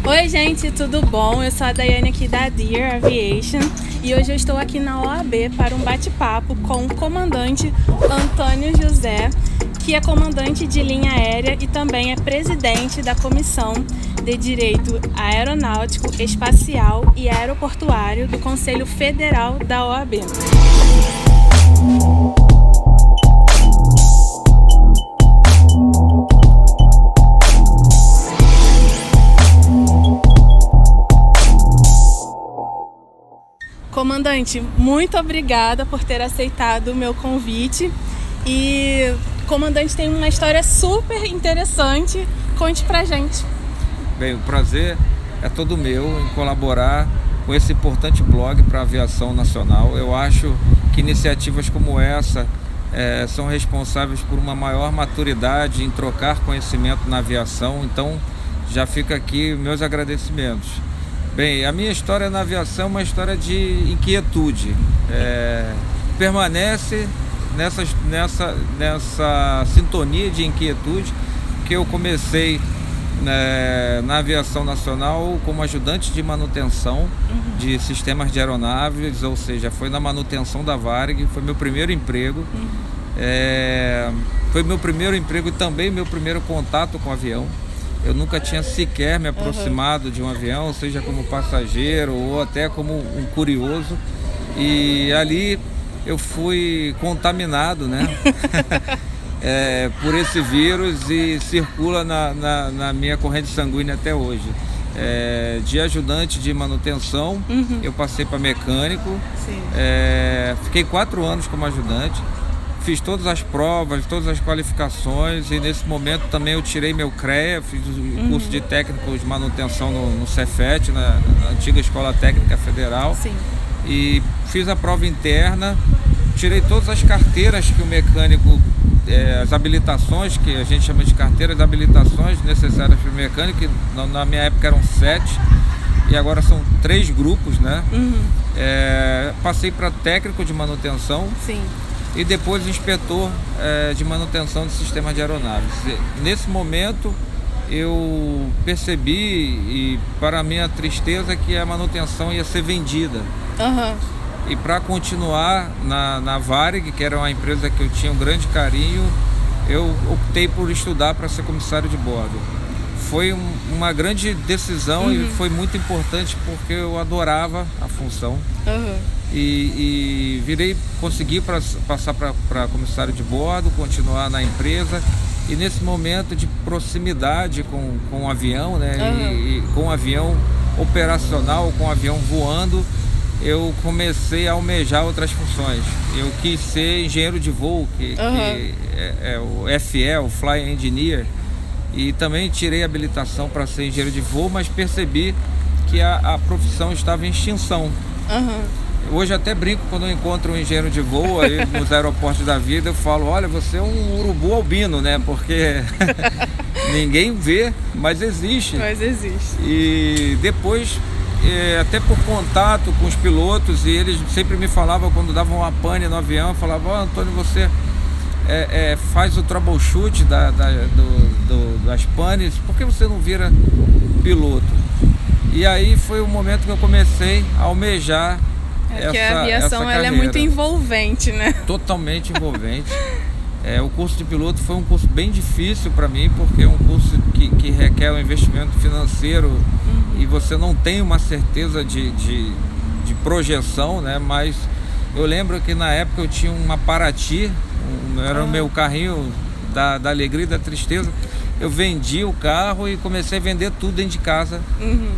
Oi gente, tudo bom? Eu sou a Daiane aqui da Dear Aviation e hoje eu estou aqui na OAB para um bate-papo com o comandante Antônio José, que é comandante de linha aérea e também é presidente da Comissão de Direito Aeronáutico, Espacial e Aeroportuário do Conselho Federal da OAB. Comandante, muito obrigada por ter aceitado o meu convite. E o comandante tem uma história super interessante. Conte pra gente. Bem, o prazer é todo meu em colaborar com esse importante blog para a aviação nacional. Eu acho que iniciativas como essa são responsáveis por uma maior maturidade em trocar conhecimento na aviação. Então, já fica aqui meus agradecimentos. Bem, a minha história na aviação é uma história de inquietude. Permanece nessa sintonia de inquietude que eu comecei na aviação nacional como ajudante de manutenção de sistemas de aeronaves, ou seja, foi na manutenção da Varig, foi meu primeiro emprego. Foi meu primeiro emprego e também meu primeiro contato com o avião. Eu nunca tinha sequer me aproximado de um avião, seja como passageiro ou até como um curioso. E ali eu fui contaminado, né? Por esse vírus e circula na minha corrente sanguínea até hoje. De ajudante de manutenção, eu passei para mecânico. Fiquei 4 anos como ajudante. Fiz todas as provas, todas as qualificações e nesse momento também eu tirei meu CREA, fiz o curso de técnico de manutenção no Cefet, na antiga Escola Técnica Federal. Sim. E fiz a prova interna, tirei todas as carteiras que o mecânico, as habilitações, que a gente chama de carteiras de habilitações necessárias para o mecânico, que na minha época eram 7 e agora são 3 grupos, né? Passei para técnico de manutenção. Sim. E depois inspetor de manutenção de sistemas de aeronaves. Nesse momento eu percebi, e para minha tristeza, que a manutenção ia ser vendida. E para continuar na Varig, que era uma empresa que eu tinha um grande carinho, eu optei por estudar para ser comissário de bordo. Foi uma grande decisão e foi muito importante porque eu adorava a função. E consegui passar para comissário de bordo, continuar na empresa. E nesse momento de proximidade com o avião, né? E com o avião operacional, com o avião voando, eu comecei a almejar outras funções. Eu quis ser engenheiro de voo, que é o FE, o Fly Engineer. E também tirei habilitação para ser engenheiro de voo, mas percebi que a profissão estava em extinção. Hoje até brinco quando eu encontro um engenheiro de voo aí nos aeroportos da vida, eu falo, olha, você é um urubu albino, né? Porque ninguém vê, mas existe. Mas existe. E depois, até por contato com os pilotos, e eles sempre me falavam, quando davam uma pane no avião, falavam, Antônio, você faz o troubleshoot das panes, por que você não vira piloto? E aí foi o momento que eu comecei a almejar que a aviação ela é muito envolvente, né? Totalmente envolvente. O curso de piloto foi um curso bem difícil para mim, porque é um curso que requer um investimento financeiro e você não tem uma certeza de projeção, né? Mas eu lembro que na época eu tinha uma Paraty, era o meu carrinho da alegria e da tristeza. Eu vendi o carro e comecei a vender tudo dentro de casa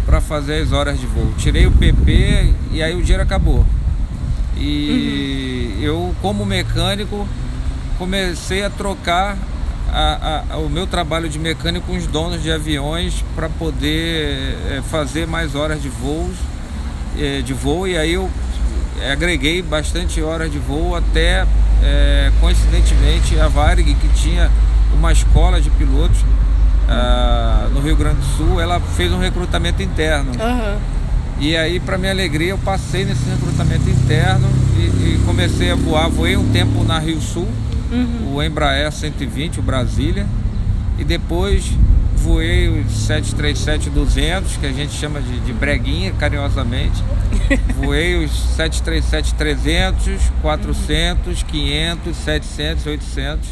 para fazer as horas de voo. Tirei o PP e aí o dinheiro acabou. E eu, como mecânico, comecei a trocar o meu trabalho de mecânico com os donos de aviões para poder fazer mais horas de voo. E aí eu agreguei bastante horas de voo até, coincidentemente, a Varig, que tinha uma escola de pilotos no Rio Grande do Sul, ela fez um recrutamento interno. E aí, para minha alegria, eu passei nesse recrutamento interno e comecei a voar. Voei um tempo na Rio Sul, o Embraer 120, o Brasília, e depois voei os 737-200, que a gente chama de breguinha, carinhosamente. Voei os 737-300, 400, 500, 700, 800.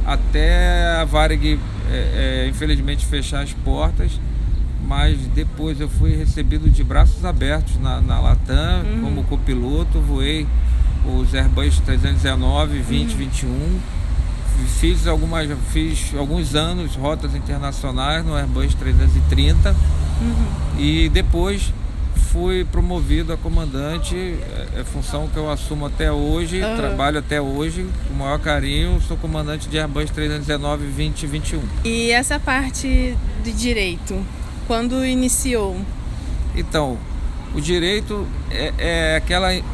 Até a Varig, infelizmente, fechar as portas. Mas depois eu fui recebido de braços abertos na Latam, como copiloto. Voei os Airbus 319, 20, 21. Fiz alguns anos rotas internacionais no Airbus 330 e depois fui promovido a comandante, função que eu assumo até hoje, trabalho até hoje com o maior carinho, sou comandante de Airbus 319, 20 e 21. E essa parte de direito, quando iniciou? Então, o direito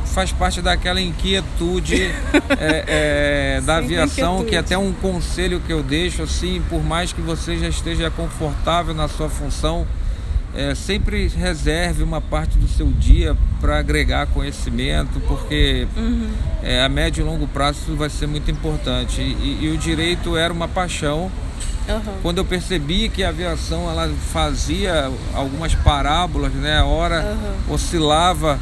faz parte daquela inquietude da aviação, inquietude. Que até um conselho que eu deixo, assim, por mais que você já esteja confortável na sua função, sempre reserve uma parte do seu dia para agregar conhecimento, porque a médio e longo prazo isso vai ser muito importante. E o direito era uma paixão. Quando eu percebi que a aviação ela fazia algumas parábolas, né? A hora oscilava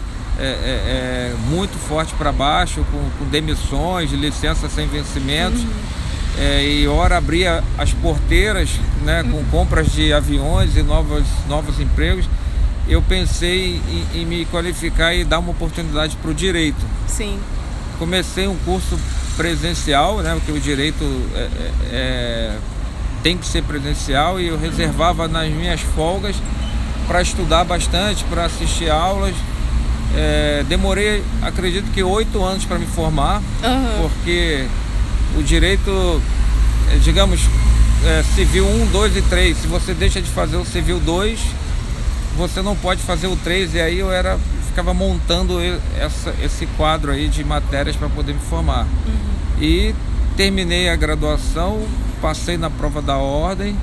muito forte para baixo, com demissões, licenças sem vencimentos, e hora abria as porteiras, né? Com compras de aviões e novos empregos. Eu pensei em me qualificar e dar uma oportunidade para o direito. Sim. Comecei um curso presencial, né? Porque o direito tem que ser presencial, e eu reservava nas minhas folgas para estudar bastante, para assistir aulas. Demorei, acredito que 8 anos para me formar, porque o direito, digamos, civil 1, 2 e 3, se você deixa de fazer o civil 2, você não pode fazer o 3, e aí eu ficava montando esse quadro aí de matérias para poder me formar. E terminei a graduação, passei na prova da ordem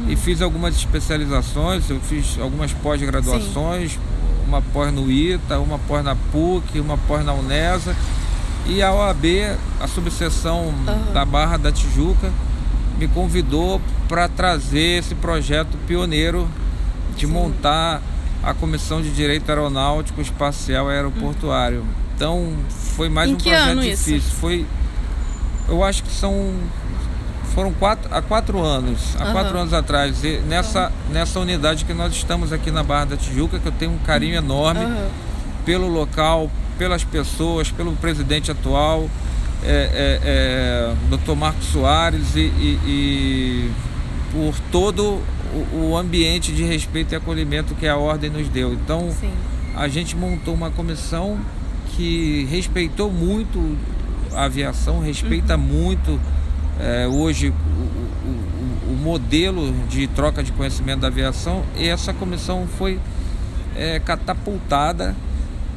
e fiz algumas especializações. Eu fiz algumas pós-graduações, uma pós no ITA, uma pós na PUC, uma pós na UNESA, e a OAB, a subseção da Barra da Tijuca, me convidou para trazer esse projeto pioneiro de montar a Comissão de Direito Aeronáutico, Espacial e Aeroportuário. Então foi mais um projeto difícil. Eu acho que foram 4 anos, há 4 anos atrás, nessa unidade que nós estamos aqui na Barra da Tijuca, que eu tenho um carinho enorme pelo local, pelas pessoas, pelo presidente atual, Dr. Marcos Soares, e por todo o ambiente de respeito e acolhimento que a Ordem nos deu. Então, a gente montou uma comissão que respeitou muito a aviação, respeita muito hoje o modelo de troca de conhecimento da aviação, e essa comissão foi catapultada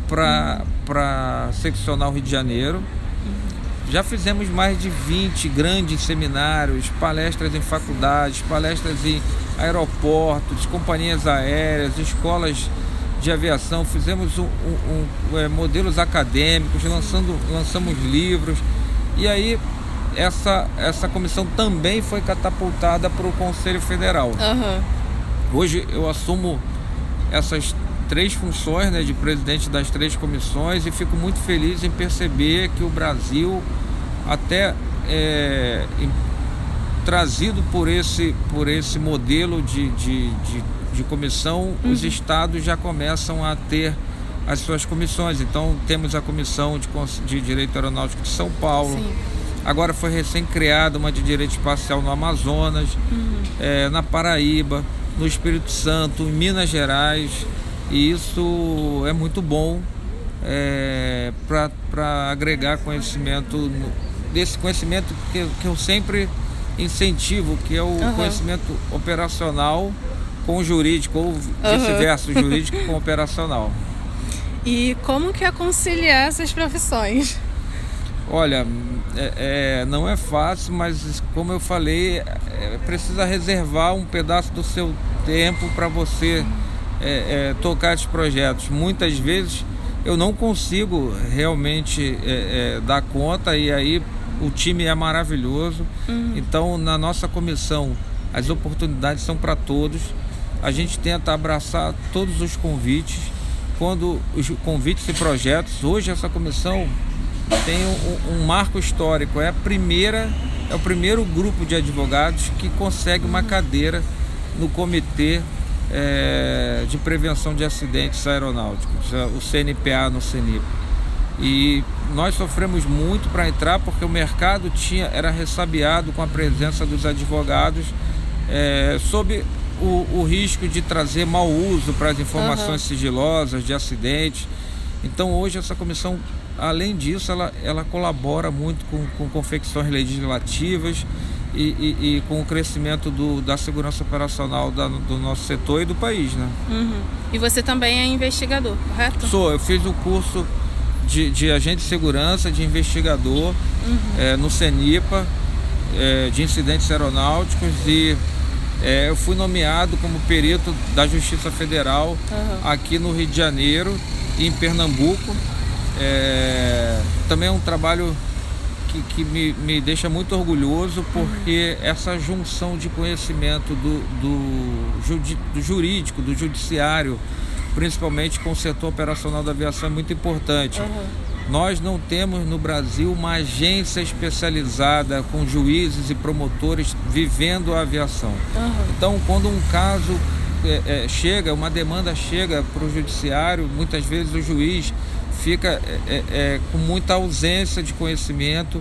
para seccional Rio de Janeiro. Já fizemos mais de 20 grandes seminários, palestras em faculdades, palestras em aeroportos, companhias aéreas, escolas de aviação. Fizemos modelos acadêmicos, lançamos livros, e aí essa comissão também foi catapultada para o Conselho Federal. Hoje eu assumo essas 3 funções, né, de presidente das 3 comissões, e fico muito feliz em perceber que o Brasil, até trazido por esse modelo de comissão, os estados já começam a ter as suas comissões. Então temos a Comissão de Direito Aeronáutico de São Paulo. Agora foi recém-criada uma de Direito Espacial no Amazonas, na Paraíba, no Espírito Santo, em Minas Gerais. E isso é muito bom para agregar conhecimento, desse conhecimento que eu sempre incentivo, que é o conhecimento operacional com o jurídico, ou vice-versa, o jurídico com o operacional. E como que é conciliar essas profissões? Olha, não é fácil, mas como eu falei, precisa reservar um pedaço do seu tempo para você tocar esses projetos. Muitas vezes eu não consigo realmente dar conta, e aí o time é maravilhoso. Então, na nossa comissão, as oportunidades são para todos. A gente tenta abraçar todos os convites. Quando os convites e projetos, hoje essa comissão tem um marco histórico, é o primeiro grupo de advogados que consegue uma cadeira no Comitê de Prevenção de Acidentes Aeronáuticos, o CNPA no CENIPA. E nós sofremos muito para entrar porque o mercado era ressabiado com a presença dos advogados, sob o risco de trazer mau uso para as informações sigilosas de acidentes. Então hoje essa comissão, além disso, ela colabora muito com confecções legislativas e com o crescimento da segurança operacional do nosso setor e do país, né? E você também é investigador, correto? Eu fiz o curso de agente de segurança, de investigador no CENIPA, de incidentes aeronáuticos, e eu fui nomeado como perito da Justiça Federal aqui no Rio de Janeiro e em Pernambuco. Também é um trabalho que me deixa muito orgulhoso, porque essa junção de conhecimento do jurídico, do judiciário, principalmente com o setor operacional da aviação, é muito importante. Nós não temos no Brasil uma agência especializada com juízes e promotores vivendo a aviação. Então, quando um caso uma demanda chega para o judiciário, muitas vezes o juiz fica com muita ausência de conhecimento,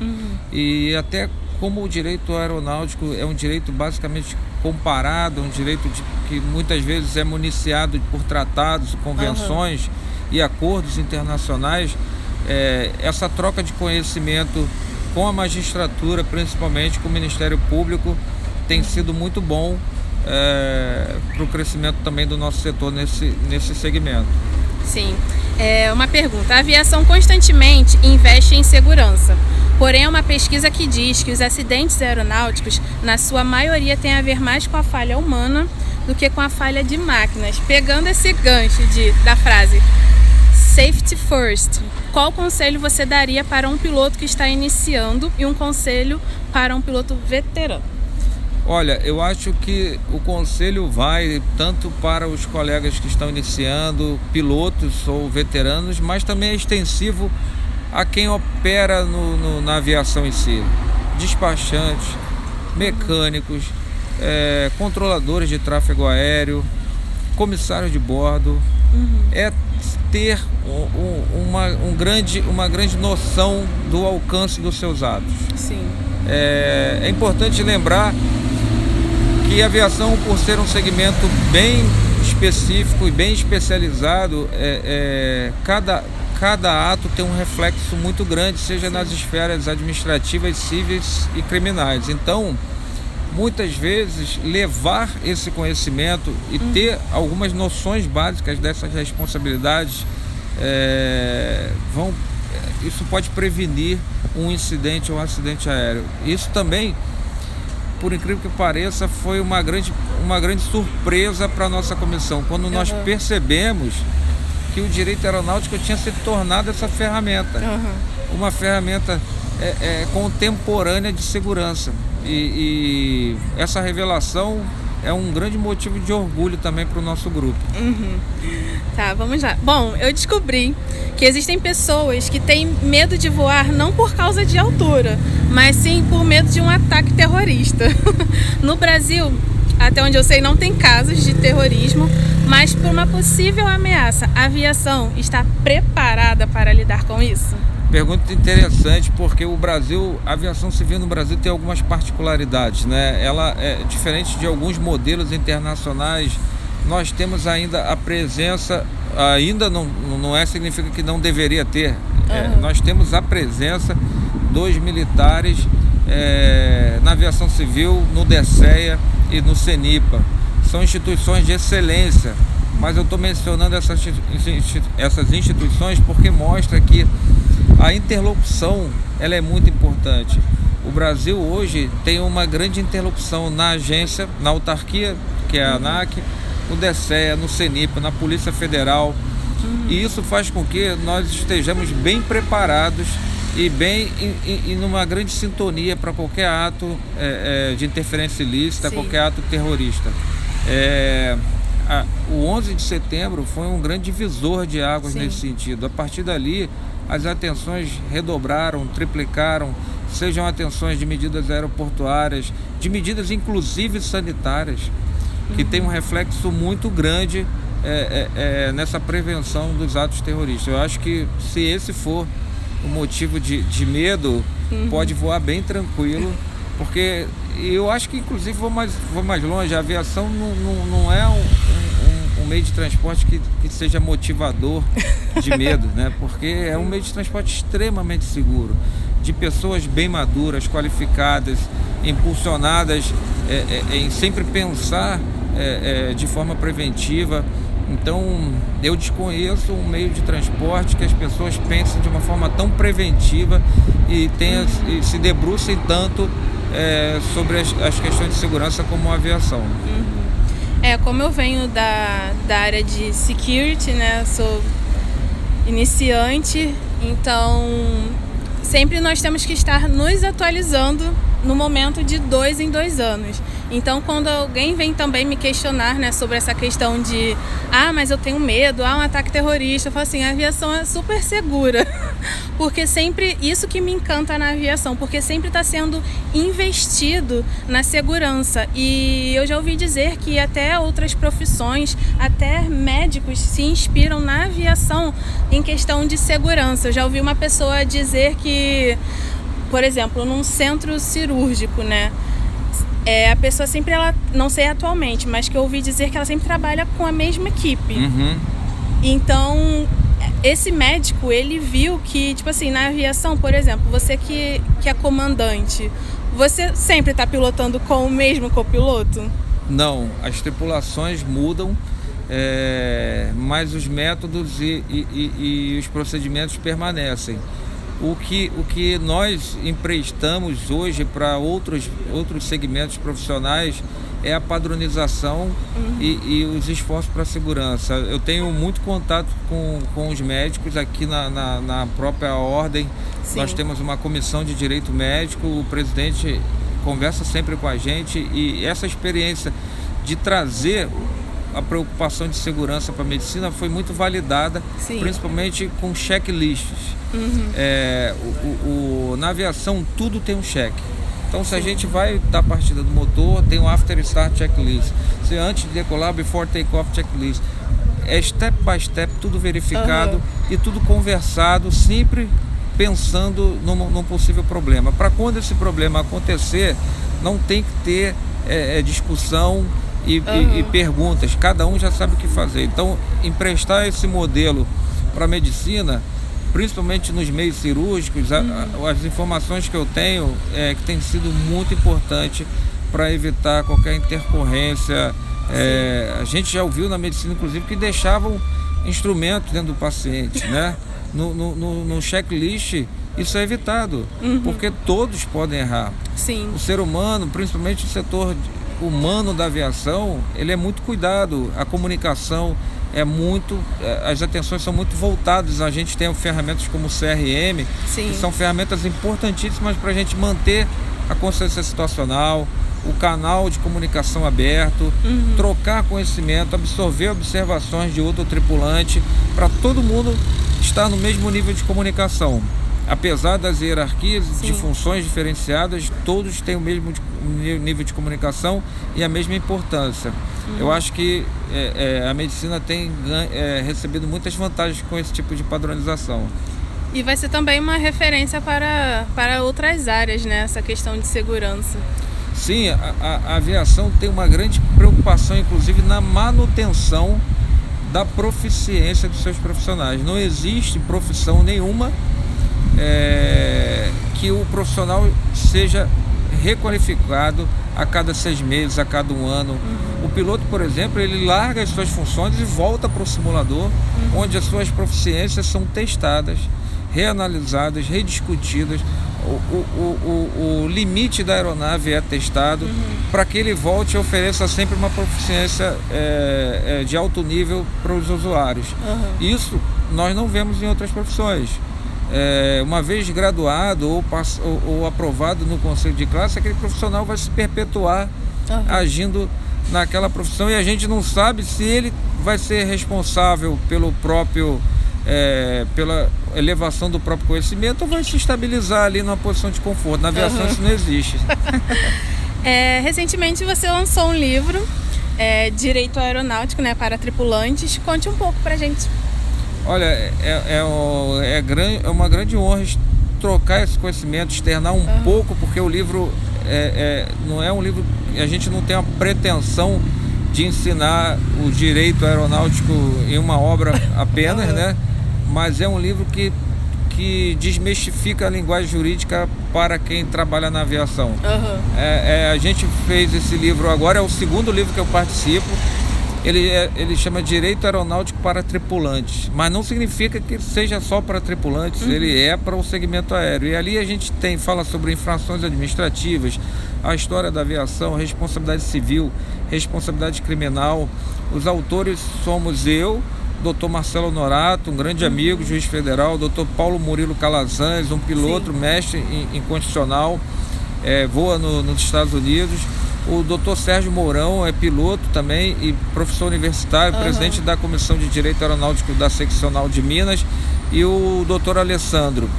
e até como o direito aeronáutico é um direito basicamente comparado, um direito que muitas vezes é municiado por tratados, convenções e acordos internacionais, essa troca de conhecimento com a magistratura, principalmente com o Ministério Público, tem sido muito bom para o crescimento também do nosso setor nesse segmento. Sim. Uma pergunta. A aviação constantemente investe em segurança. Porém, é uma pesquisa que diz que os acidentes aeronáuticos, na sua maioria, têm a ver mais com a falha humana do que com a falha de máquinas. Pegando esse gancho da frase safety first, qual conselho você daria para um piloto que está iniciando e um conselho para um piloto veterano? Olha, eu acho que o conselho vai tanto para os colegas que estão iniciando, pilotos ou veteranos, mas também é extensivo a quem opera na aviação em si. Despachantes, mecânicos, controladores de tráfego aéreo, comissários de bordo. É ter uma grande noção do alcance dos seus atos. Sim. É importante lembrar que a aviação, por ser um segmento bem específico e bem especializado, cada ato tem um reflexo muito grande, seja nas esferas administrativas, civis e criminais. Então, muitas vezes, levar esse conhecimento e ter algumas noções básicas dessas responsabilidades, isso pode prevenir um incidente ou um acidente aéreo. Isso também, por incrível que pareça, foi uma grande surpresa para a nossa comissão, quando nós percebemos que o direito aeronáutico tinha se tornado essa ferramenta, uma ferramenta contemporânea de segurança. E essa revelação é um grande motivo de orgulho também para o nosso grupo. Tá, vamos lá. Bom, eu descobri que existem pessoas que têm medo de voar não por causa de altura, mas sim por medo de um ataque terrorista. No Brasil, até onde eu sei, não tem casos de terrorismo, mas por uma possível ameaça, a aviação está preparada para lidar com isso? Pergunta interessante, porque a aviação civil no Brasil tem algumas particularidades, né? Ela é diferente de alguns modelos internacionais. Nós temos ainda a presença, ainda não significa que não deveria ter. Nós temos a presença dos militares na aviação civil, no DECEA e no CENIPA. São instituições de excelência, mas eu estou mencionando essas instituições porque mostra que a interlocução ela é muito importante. O Brasil hoje tem uma grande interlocução na agência, na autarquia, que é a ANAC, no DECEA, no CENIPA, na Polícia Federal. E isso faz com que nós estejamos bem preparados e bem e numa grande sintonia para qualquer ato de interferência ilícita, Sim. qualquer ato terrorista. O 11 de setembro foi um grande divisor de águas. Sim. Nesse sentido. A partir dali, as atenções redobraram, triplicaram, sejam atenções de medidas aeroportuárias, de medidas inclusive sanitárias, que tem um reflexo muito grande nessa prevenção dos atos terroristas. Eu acho que se esse for o motivo de medo, pode voar bem tranquilo, porque eu acho que inclusive vou mais longe, a aviação não é um meio de transporte que seja motivador de medo, né? Porque é um meio de transporte extremamente seguro, de pessoas bem maduras, qualificadas, impulsionadas em sempre pensar de forma preventiva. Então, eu desconheço um meio de transporte que as pessoas pensem de uma forma tão preventiva e se debrucem tanto sobre as questões de segurança como a aviação. Como eu venho da área de security, né, sou iniciante, então sempre nós temos que estar nos atualizando no momento de 2 em 2 anos. Então, quando alguém vem também me questionar, né, sobre essa questão de mas eu tenho medo, um ataque terrorista, eu falo assim, a aviação é super segura. Porque sempre, isso que me encanta na aviação, porque sempre está sendo investido na segurança. E eu já ouvi dizer que até outras profissões, até médicos se inspiram na aviação em questão de segurança. Eu já ouvi uma pessoa dizer que, por exemplo, num centro cirúrgico, né? A pessoa sempre, ela, não sei atualmente, mas que eu ouvi dizer que ela sempre trabalha com a mesma equipe. Então, esse médico, ele viu que, tipo assim, na aviação, por exemplo, você que é comandante, você sempre está pilotando com o mesmo copiloto? Não, as tripulações mudam, mas os métodos e os procedimentos permanecem. O que nós emprestamos hoje para outros segmentos profissionais é a padronização e os esforços para a segurança. Eu tenho muito contato com os médicos aqui na própria ordem. Sim. Nós temos uma comissão de direito médico, o presidente conversa sempre com a gente, e essa experiência de trazer a preocupação de segurança para a medicina foi muito validada. Sim. Principalmente com checklists. Na aviação tudo tem um check. Então, se a gente vai dar a partida do motor, tem um after start checklist. Se antes de decolar, before take-off checklist. É step by step, tudo verificado e tudo conversado, sempre pensando num possível problema. Para quando esse problema acontecer, não tem que ter discussão e perguntas. Cada um já sabe o que fazer. Então, emprestar esse modelo para a medicina, principalmente nos meios cirúrgicos, as informações que eu tenho que tem sido muito importante para evitar qualquer intercorrência. A gente já ouviu na medicina, inclusive, que deixavam instrumentos dentro do paciente, né? No checklist, isso é evitado, porque todos podem errar. Sim. O ser humano, principalmente o setor humano da aviação, ele é muito cuidado, a comunicação as atenções são muito voltadas. A gente tem ferramentas como o CRM, Sim. que são ferramentas importantíssimas para a gente manter a consciência situacional, o canal de comunicação aberto, trocar conhecimento, absorver observações de outro tripulante, para todo mundo estar no mesmo nível de comunicação. Apesar das hierarquias Sim. de funções diferenciadas, todos têm o mesmo nível de comunicação e a mesma importância. Eu acho que a medicina tem recebido muitas vantagens com esse tipo de padronização. E vai ser também uma referência para outras áreas, né? Essa questão de segurança. Sim, a aviação tem uma grande preocupação, inclusive, na manutenção da proficiência dos seus profissionais. Não existe profissão nenhuma que o profissional seja requalificado a cada 6 meses, a cada 1 ano. O piloto, por exemplo, ele larga as suas funções e volta para o simulador, onde as suas proficiências são testadas, reanalisadas, rediscutidas. O limite da aeronave é testado para que ele volte e ofereça sempre uma proficiência de alto nível para os usuários. Isso nós não vemos em outras profissões. uma vez graduado ou aprovado no conselho de classe, aquele profissional vai se perpetuar agindo naquela profissão, e a gente não sabe se ele vai ser responsável pela elevação do próprio conhecimento, ou vai se estabilizar ali numa posição de conforto. Na aviação isso não existe. Recentemente você lançou um livro, Direito Aeronáutico, né, para tripulantes. Conte um pouco pra gente. Olha, é uma grande honra trocar esse conhecimento, externar um pouco, porque o livro não é um livro, a gente não tem a pretensão de ensinar o direito aeronáutico em uma obra apenas, né? Mas é um livro que desmistifica a linguagem jurídica para quem trabalha na aviação. A gente fez esse livro agora, é o segundo livro que eu participo. Ele chama Direito Aeronáutico para Tripulantes, mas não significa que seja só para tripulantes, ele é para o segmento aéreo. E ali a gente fala sobre infrações administrativas, a história da aviação, responsabilidade civil, responsabilidade criminal. Os autores somos eu, Dr. Marcelo Norato, um grande amigo, juiz federal, Dr. Paulo Murilo Calazans, um piloto, mestre em constitucional, voa nos Estados Unidos. O Dr. Sérgio Mourão é piloto também e professor universitário, presidente da Comissão de Direito Aeronáutico da Seccional de Minas. E o Dr. Alessandro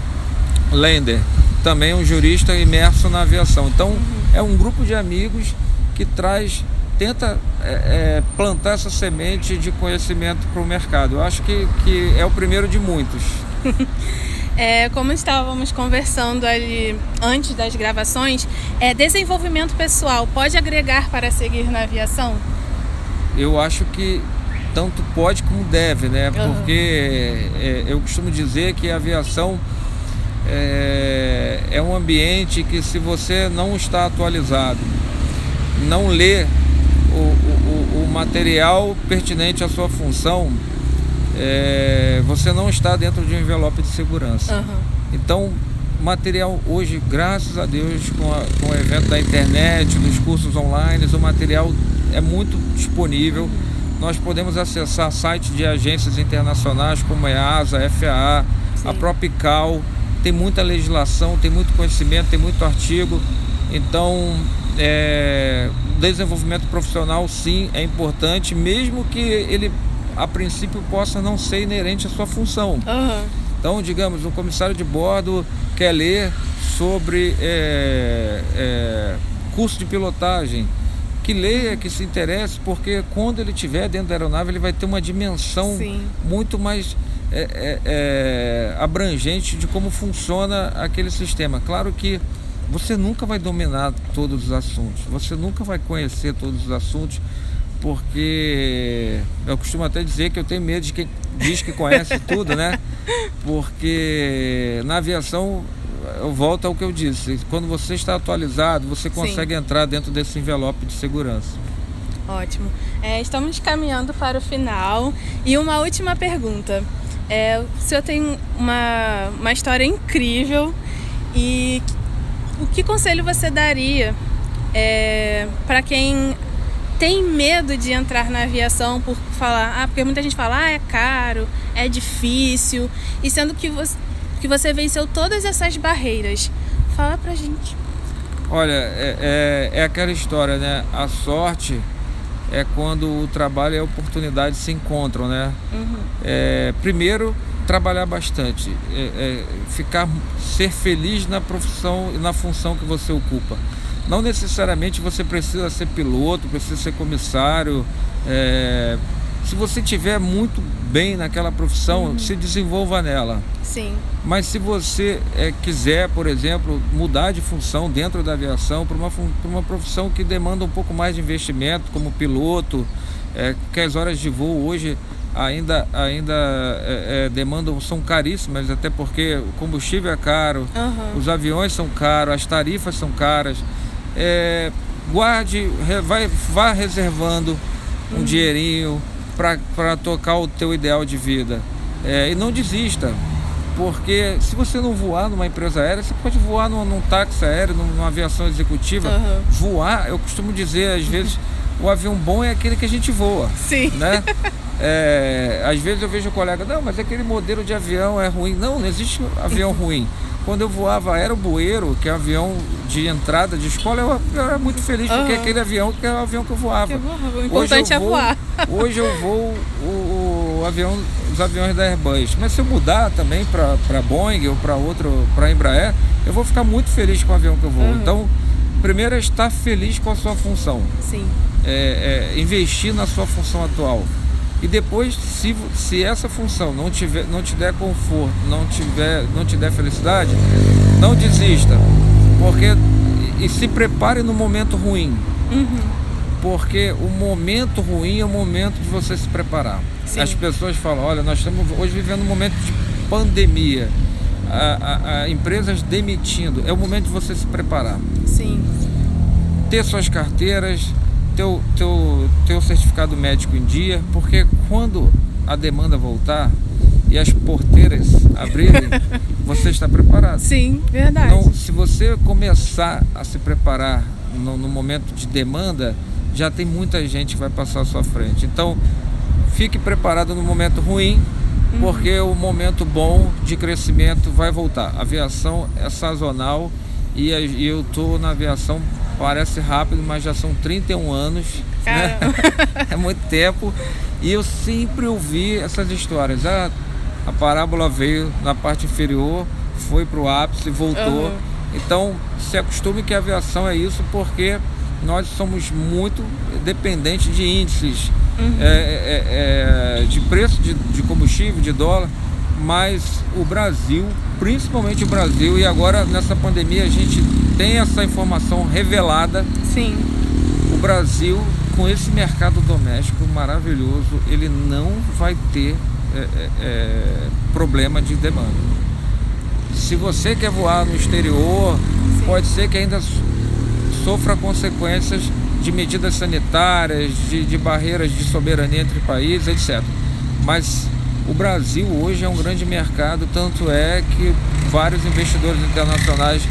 Lender, também um jurista imerso na aviação. Então, é um grupo de amigos que tenta plantar essa semente de conhecimento para o mercado. Eu acho que é o primeiro de muitos. Como estávamos conversando ali antes das gravações, desenvolvimento pessoal pode agregar para seguir na aviação? Eu acho que tanto pode como deve, né? Porque eu costumo dizer que a aviação é um ambiente que, se você não está atualizado, não lê o material pertinente à sua função, você não está dentro de um envelope de segurança. Então, material hoje, graças a Deus, com o evento da internet, dos cursos online, o material é muito disponível. Nós podemos acessar sites de agências internacionais como a EASA, a FAA, a própria ICAO. Tem muita legislação, tem muito conhecimento, tem muito artigo. Então, desenvolvimento profissional, sim, é importante, mesmo que ele, a princípio, possa não ser inerente à sua função. Então, digamos, um comissário de bordo quer ler sobre curso de pilotagem, que leia, que se interesse, porque quando ele estiver dentro da aeronave, ele vai ter uma dimensão muito mais abrangente de como funciona aquele sistema. Claro que você nunca vai dominar todos os assuntos, você nunca vai conhecer todos os assuntos, porque eu costumo até dizer que eu tenho medo de quem diz que conhece tudo, né? Porque na aviação, eu volto ao que eu disse, quando você está atualizado, você consegue entrar dentro desse envelope de segurança. Ótimo. Estamos caminhando para o final, e uma última pergunta. O senhor tem uma história incrível, e o que conselho você daria para quem tem medo de entrar na aviação por falar, porque muita gente fala, é caro, é difícil, e sendo que você venceu todas essas barreiras? Fala pra gente. Olha, é aquela história, né? A sorte é quando o trabalho e a oportunidade se encontram, né? Primeiro, trabalhar bastante, ser feliz na profissão e na função que você ocupa. Não necessariamente você precisa ser piloto, precisa ser comissário. Se você estiver muito bem naquela profissão, se desenvolva nela. Sim. Mas se você quiser, por exemplo, mudar de função dentro da aviação para uma profissão que demanda um pouco mais de investimento, como piloto, que as horas de voo hoje ainda demandam, são caríssimas, até porque o combustível é caro, os aviões são caros, as tarifas são caras. Vá reservando um dinheirinho para tocar o teu ideal de vida, e não desista, porque se você não voar numa empresa aérea, você pode voar num táxi aéreo, numa aviação executiva. Voar, eu costumo dizer às vezes, o avião bom é aquele que a gente voa, Sim. né? Às vezes eu vejo o colega, não, mas aquele modelo de avião é ruim. Não, não existe avião ruim. Quando eu voava Aerobuero, que é um avião de entrada de escola, eu era muito feliz, porque aquele avião que é o avião que eu voava. O importante é voar. Hoje eu vou os aviões da Airbus. Mas se eu mudar também para Boeing ou para Embraer, eu vou ficar muito feliz com o avião que eu vou. Então, primeiro é estar feliz com a sua função. Sim. Investir na sua função atual. E depois, se essa função não te der conforto, não te der felicidade, não desista. E se prepare no momento ruim. Porque o momento ruim é o momento de você se preparar. Sim. As pessoas falam, olha, nós estamos hoje vivendo um momento de pandemia. Empresas demitindo. É o momento de você se preparar. Sim. Ter suas carteiras, teu certificado médico em dia, porque quando a demanda voltar e as porteiras abrirem, você está preparado. Sim, verdade. Então, se você começar a se preparar no momento de demanda, já tem muita gente que vai passar à sua frente. Então, fique preparado no momento ruim, porque o momento bom de crescimento vai voltar. A aviação é sazonal e eu estou na aviação. Parece rápido, mas já são 31 anos, né? É muito tempo. E eu sempre ouvi essas histórias. A parábola veio na parte inferior, foi para o ápice e voltou. Então, se acostume que a aviação é isso, porque nós somos muito dependentes de índices, de preço de combustível, de dólar. Mas o Brasil, principalmente o Brasil, e agora nessa pandemia a gente tem essa informação revelada. Sim. O Brasil, com esse mercado doméstico maravilhoso, ele não vai ter problema de demanda. Se você quer voar no exterior, pode ser que ainda sofra consequências de medidas sanitárias, de barreiras de soberania entre países, etc. Mas o Brasil hoje é um grande mercado, tanto é que vários investidores internacionais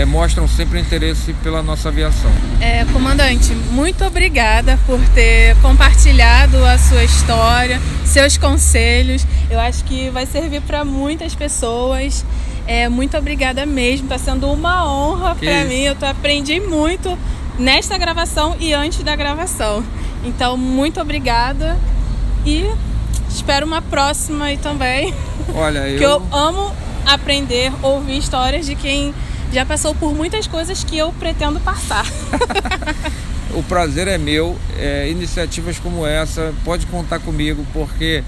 mostram sempre interesse pela nossa aviação. Comandante, muito obrigada por ter compartilhado a sua história, seus conselhos. Eu acho que vai servir para muitas pessoas. Muito obrigada mesmo, está sendo uma honra para mim. Eu aprendi muito nesta gravação e antes da gravação. Então, muito obrigada e espero uma próxima aí também. Olha, que eu amo aprender, ouvir histórias de quem já passou por muitas coisas que eu pretendo passar. O prazer é meu. Iniciativas como essa, pode contar comigo, porque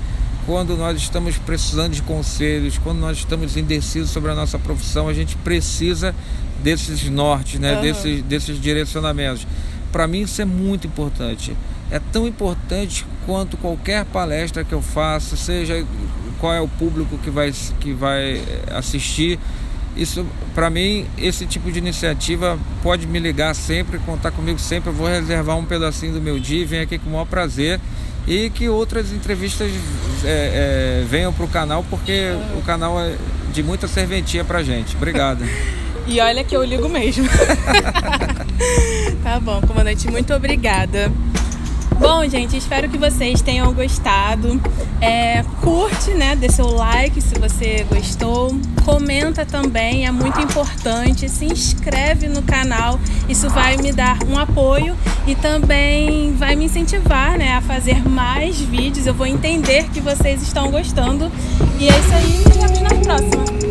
quando nós estamos precisando de conselhos, quando nós estamos indecisos sobre a nossa profissão, a gente precisa desses nortes, né? desses direcionamentos. Para mim isso é muito importante. É tão importante quanto qualquer palestra que eu faça, seja qual é o público que vai assistir. Isso, para mim, esse tipo de iniciativa pode me ligar sempre, contar comigo sempre. Eu vou reservar um pedacinho do meu dia e venho aqui com o maior prazer. E que outras entrevistas venham para o canal, porque o canal é de muita serventia pra gente. Obrigado. E olha que eu ligo mesmo. Tá bom, comandante, muito obrigada. Bom, gente, espero que vocês tenham gostado. Curte, né? Dê seu like se você gostou. Comenta também, é muito importante. Se inscreve no canal, isso vai me dar um apoio e também vai me incentivar, né, a fazer mais vídeos. Eu vou entender que vocês estão gostando. E é isso aí, nos vemos na próxima.